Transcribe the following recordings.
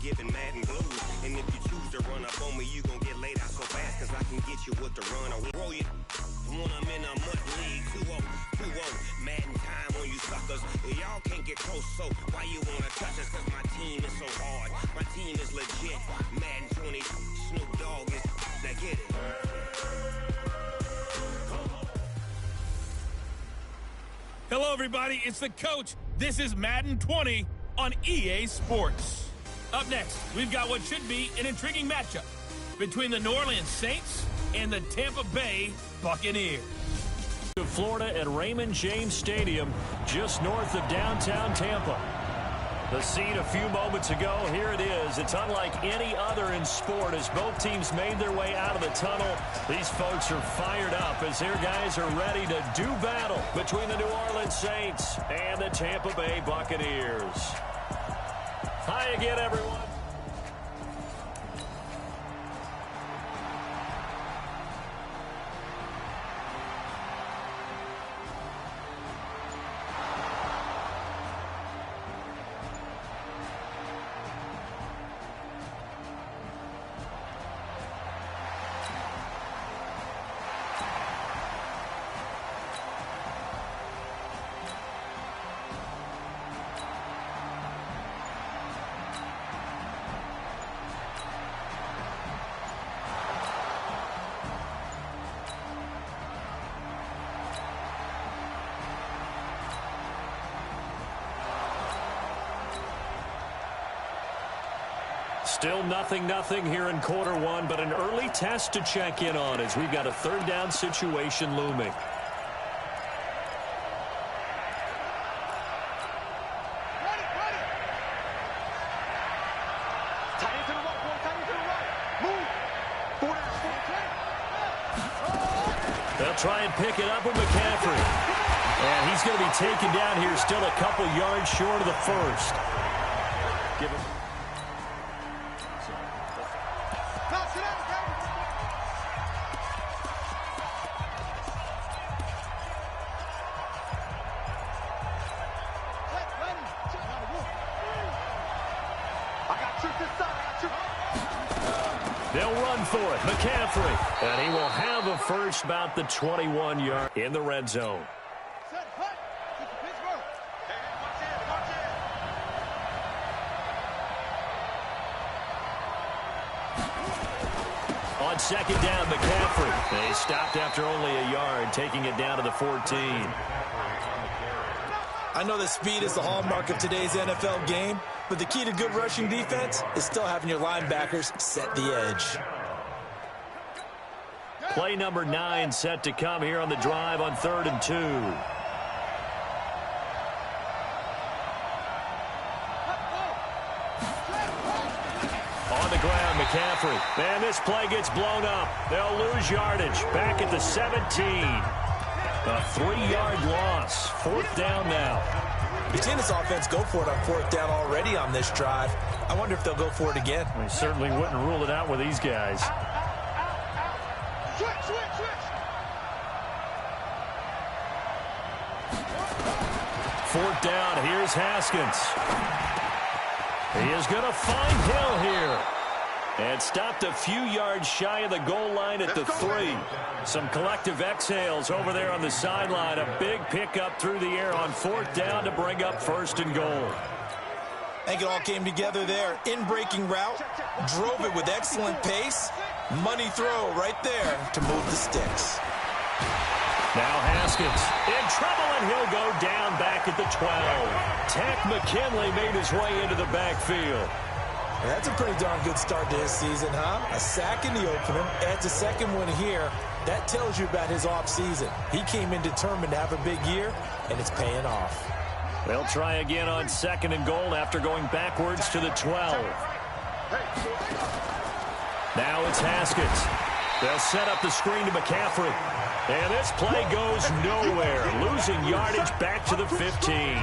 giving Madden blues. And if you choose to run up on me, you gon' get laid out so fast, cause I can get you with the run. I'll roll you when I'm in a mud league. 2-0, 2-0, Madden time on you suckers. Y'all can't get close, so why you wanna touch us? Cause my team is so hard, my team is legit. Madden 20, Snoop Dogg is, now get it. Hello, everybody. It's the coach. This is Madden 20 on EA Sports. Up next, we've got what should be an intriguing matchup between the New Orleans Saints and the Tampa Bay Buccaneers. Florida at Raymond James Stadium, just north of downtown Tampa. The scene a few moments ago, here it is. It's unlike any other in sport as both teams made their way out of the tunnel. These folks are fired up as their guys are ready to do battle between the New Orleans Saints and the Tampa Bay Buccaneers. Hi again, everyone. Still nothing here in quarter one, but an early test to check in on as we've got a third down situation looming. They'll try and pick it up with McCaffrey. And he's going to be taken down here, still a couple yards short of the first. Give him. They'll run for it. McCaffrey. And he will have a first about the 21-yard in the red zone. On second down, McCaffrey. They stopped after only a yard, taking it down to the 14. I know that speed is the hallmark of today's NFL game, but the key to good rushing defense is still having your linebackers set the edge. Play number 9 set to come here on the drive on 3rd and 2. On the ground, McCaffrey. And this play gets blown up. They'll lose yardage. Back at the 17. A 3-yard loss. 4th down now. You've seen this offense go for it on 4th down already on this drive. I wonder if they'll go for it again. We certainly wouldn't rule it out with these guys. Switch. 4th down. Here's Haskins. He is going to find Hill here. And stopped a few yards shy of the goal line at the 3. Some collective exhales over there on the sideline. A big pickup through the air on 4th down to bring up 1st and goal. I think it all came together there. In-breaking route, drove it with excellent pace. Money throw right there to move the sticks. Now Haskins in trouble, and he'll go down back at the 12. Tack McKinley made his way into the backfield. That's a pretty darn good start to his season, huh? A sack in the opener, adds a second one here. That tells you about his offseason. He came in determined to have a big year, and it's paying off. They'll try again on 2nd and goal after going backwards to the 12. Now it's Haskins. They'll set up the screen to McCaffrey. And this play goes nowhere. Losing yardage back to the 15.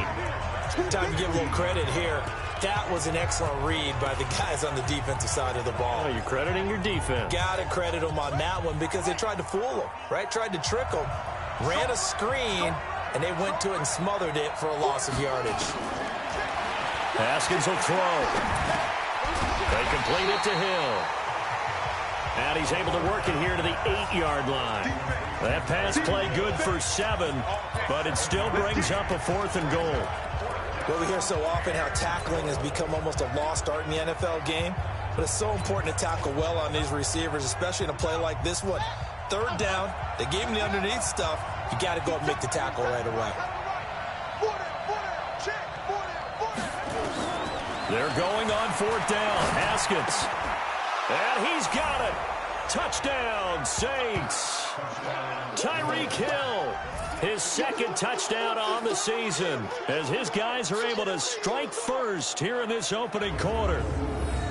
Time to give a little credit here. That was an excellent read by the guys on the defensive side of the ball. Oh, you're crediting your defense. Got to credit them on that one because they tried to fool them, right? Tried to trick them. Ran a screen, and they went to it and smothered it for a loss of yardage. Haskins will throw. complete it to Hill. And he's able to work it here to the 8-yard line. That pass play good for 7, but it still brings up a 4th and goal. Well, we hear so often how tackling has become almost a lost art in the NFL game, but it's so important to tackle well on these receivers, especially in a play like this one. 3rd down, they gave him the underneath stuff. You got to go and make the tackle right away. They're going on 4th down. Haskins. And he's got it. Touchdown, Saints. Tyreek Hill, his 2nd touchdown on the season, as his guys are able to strike first here in this opening quarter.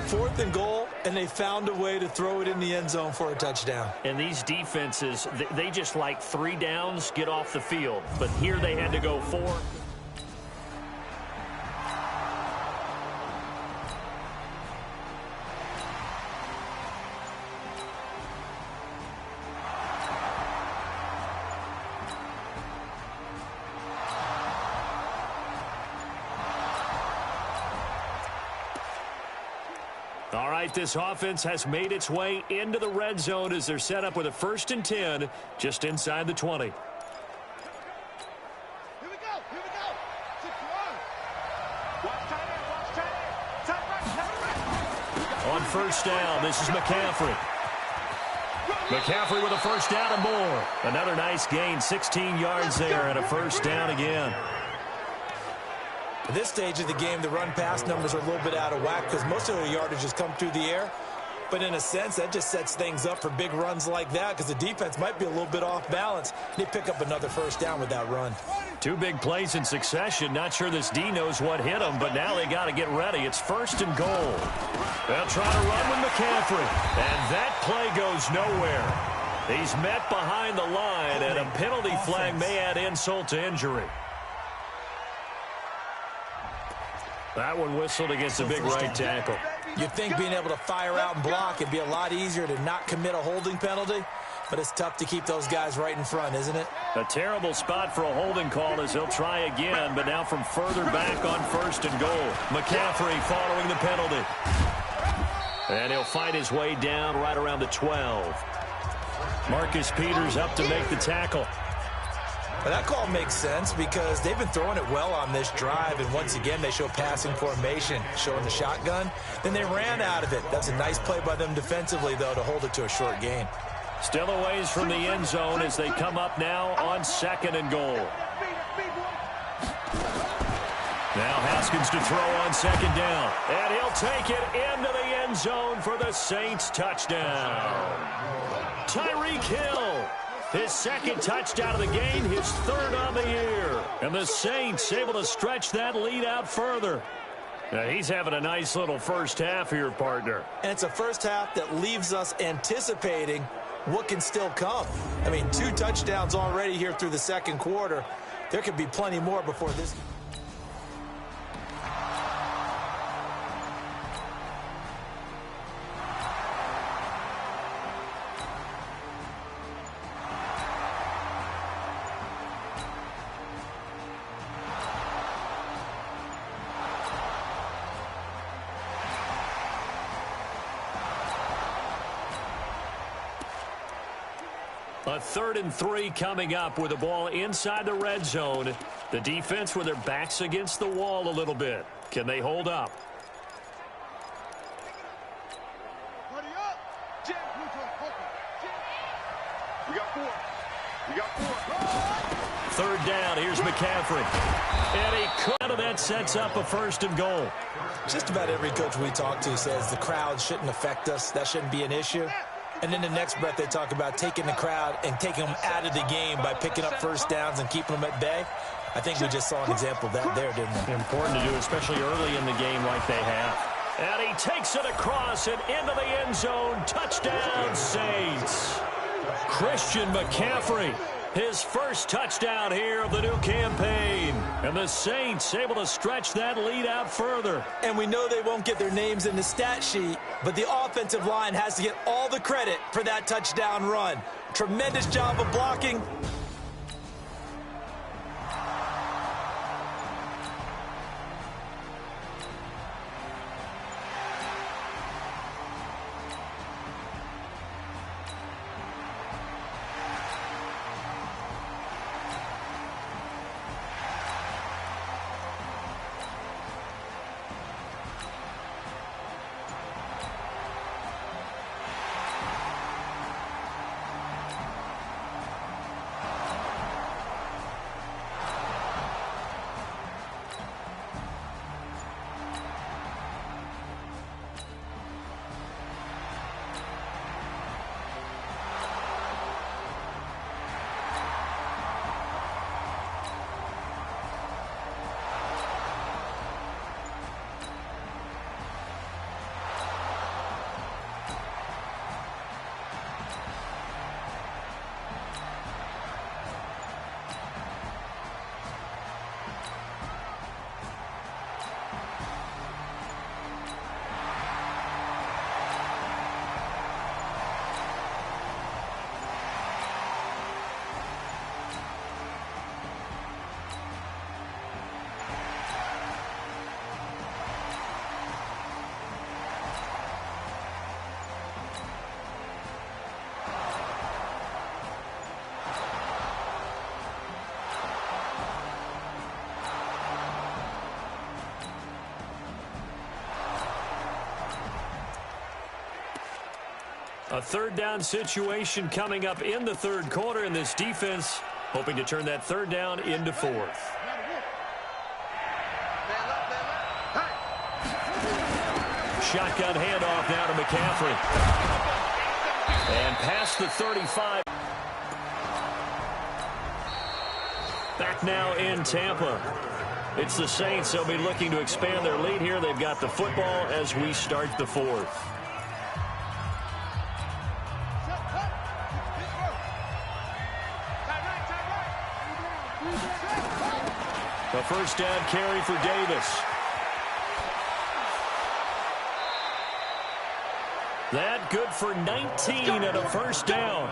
4th and goal, and they found a way to throw it in the end zone for a touchdown. And these defenses, they just like 3 downs, get off the field. But here they had to go 4. All right, this offense has made its way into the red zone as they're set up with a 1st and 10 just inside the 20. Here we go. 6 yards. Watch tight end. Tight right. On 1st down, this is McCaffrey. McCaffrey with a 1st down and more. Another nice gain, 16 yards there and a 1st down again. At this stage of the game, the run-pass numbers are a little bit out of whack because most of their yardage has come through the air. But in a sense, that just sets things up for big runs like that because the defense might be a little bit off balance. They pick up another 1st down with that run. 2 big plays in succession. Not sure this D knows what hit them, but now they got to get ready. It's 1st and goal. They'll try to run with McCaffrey. And that play goes nowhere. He's met behind the line, and a penalty flag may add insult to injury. That one whistled against a big right tackle. You'd think being able to fire out and block would be a lot easier to not commit a holding penalty, but it's tough to keep those guys right in front, isn't it? A terrible spot for a holding call as he'll try again, but now from further back on 1st and goal. McCaffrey following the penalty. And he'll fight his way down right around the 12. Marcus Peters up to make the tackle. But that call makes sense because they've been throwing it well on this drive, and once again they show passing formation, showing the shotgun. Then they ran out of it. That's a nice play by them defensively, though, to hold it to a short gain. Still a ways from the end zone as they come up now on 2nd and goal. Now Haskins to throw on 2nd down, and he'll take it into the end zone for the Saints touchdown. Tyreek Hill. His 2nd touchdown of the game, his 3rd on the year. And the Saints able to stretch that lead out further. Now, he's having a nice little first half here, partner. And it's a first half that leaves us anticipating what can still come. I mean, 2 touchdowns already here through the 2nd quarter. There could be plenty more before this. A 3rd and 3 coming up with the ball inside the red zone. The defense with their backs against the wall a little bit. Can they hold up? We got 4. 3rd down. Here's McCaffrey. And he could. That sets up a 1st and goal. Just about every coach we talk to says the crowd shouldn't affect us. That shouldn't be an issue. And then the next breath they talk about taking the crowd and taking them out of the game by picking up 1st downs and keeping them at bay. I think we just saw an example of that there, didn't we? Important to do, especially early in the game like they have. And he takes it across and into the end zone. Touchdown, Saints. Christian McCaffrey, his 1st touchdown here of the new campaign. And the Saints able to stretch that lead out further. And we know they won't get their names in the stat sheet, but the offensive line has to get all the credit for that touchdown run. Tremendous job of blocking. A third down situation coming up in the third quarter, and this defense hoping to turn that third down into fourth. Shotgun handoff now to McCaffrey. And past the 35. Back now in Tampa. It's the Saints. They'll be looking to expand their lead here. They've got the football as we start the fourth. A first down carry for Davis. That good for 19 and a first down.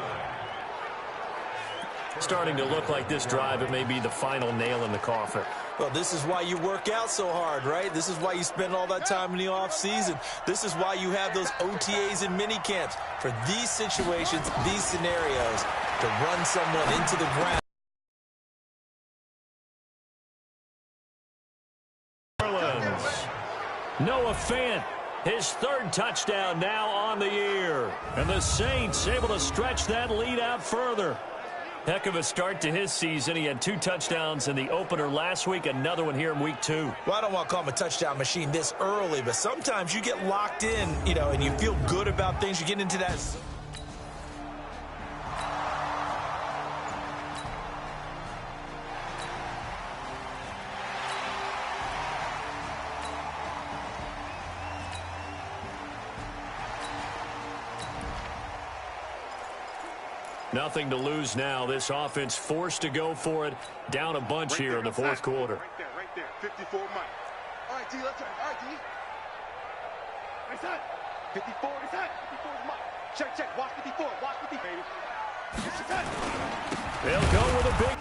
Starting to look like this drive, it may be the final nail in the coffin. Well, this is why you work out so hard, right? This is why you spend all that time in the offseason. This is why you have those OTAs and mini camps for these situations, these scenarios, to run someone into the ground. Noah Fant, his third touchdown now on the year. And the Saints able to stretch that lead out further. Heck of a start to his season. He had 2 touchdowns in the opener last week, another one here in week 2. Well, I don't want to call him a touchdown machine this early, but sometimes you get locked in, and you feel good about things. You get into that. Nothing to lose now. This offense forced to go for it. Down a bunch here in the fourth quarter. Right there. 54 Mike. All right, T, let's turn. All right, T. Right side. 54 is hot. 54 is Mike. Check. Watch 54. Watch 54. They'll go with a big...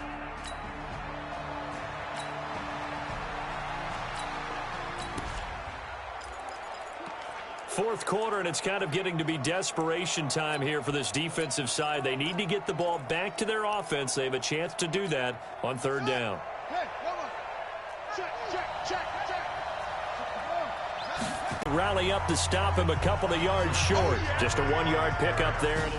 Fourth quarter, and it's kind of getting to be desperation time here for this defensive side. They need to get the ball back to their offense. They have a chance to do that on third down. Rally up to stop him a couple of yards short. Just a 1-yard pickup there.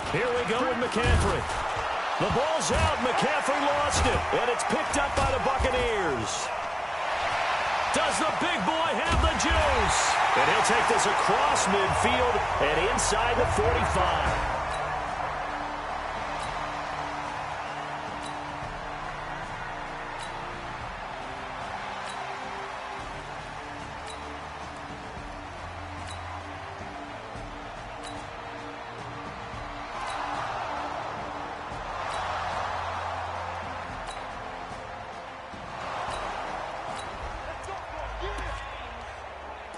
Here we go with McCaffrey. The ball's out. McCaffrey lost it. And it's picked up by the Buccaneers. Does the big boy have the juice? And he'll take this across midfield and inside the 45.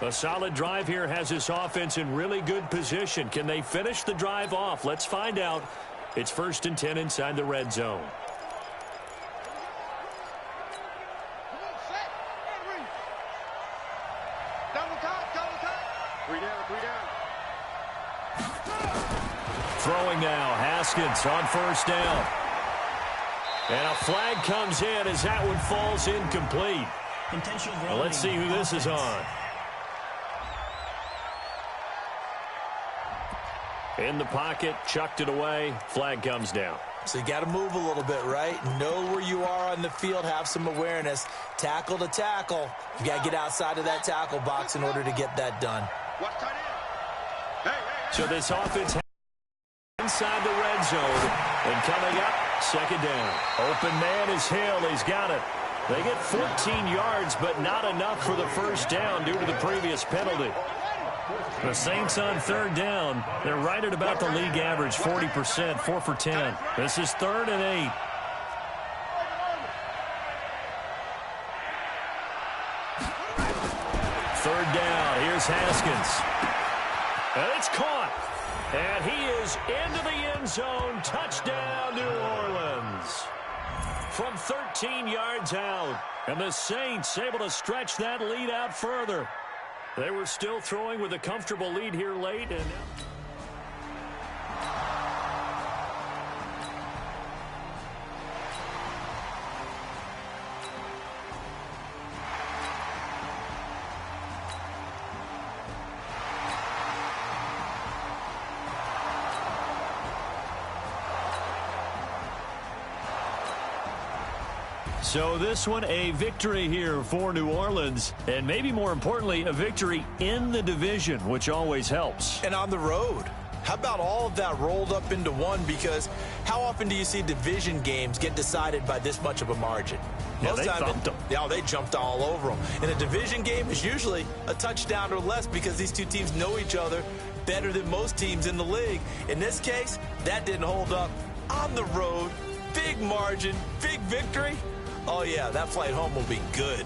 A solid drive here has this offense in really good position. Can they finish the drive off? Let's find out. It's 1st and 10 inside the red zone. Throwing now, Haskins on 1st down. And a flag comes in as that one falls incomplete. Well, let's see who this is on. In the pocket, chucked it away, flag comes down. So you got to move a little bit, right? Know where you are on the field, have some awareness. Tackle to tackle. You got to get outside of that tackle box in order to get that done. So this offense inside the red zone. And coming up, 2nd down. Open man is Hill. He's got it. They get 14 yards, but not enough for the 1st down due to the previous penalty. The Saints on 3rd down. They're right at about the league average, 40%, 4 for 10. This is 3rd and 8. Third down. Here's Haskins. And it's caught. And he is into the end zone. Touchdown, New Orleans. From 13 yards out. And the Saints able to stretch that lead out further. They were still throwing with a comfortable lead here late. And So this one, a victory here for New Orleans, and maybe more importantly, a victory in the division, which always helps. And on the road. How about all of that rolled up into one? Because how often do you see division games get decided by this much of a margin? Yeah, they thumped them. Yeah, they jumped all over them. And a division game is usually a touchdown or less because these two teams know each other better than most teams in the league. In this case, that didn't hold up. On the road, big margin, big victory. Oh, yeah, that flight home will be good.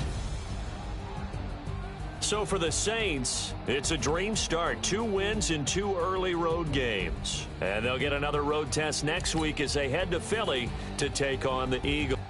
So for the Saints, it's a dream start. 2 wins in 2 early road games. And they'll get another road test next week as they head to Philly to take on the Eagles.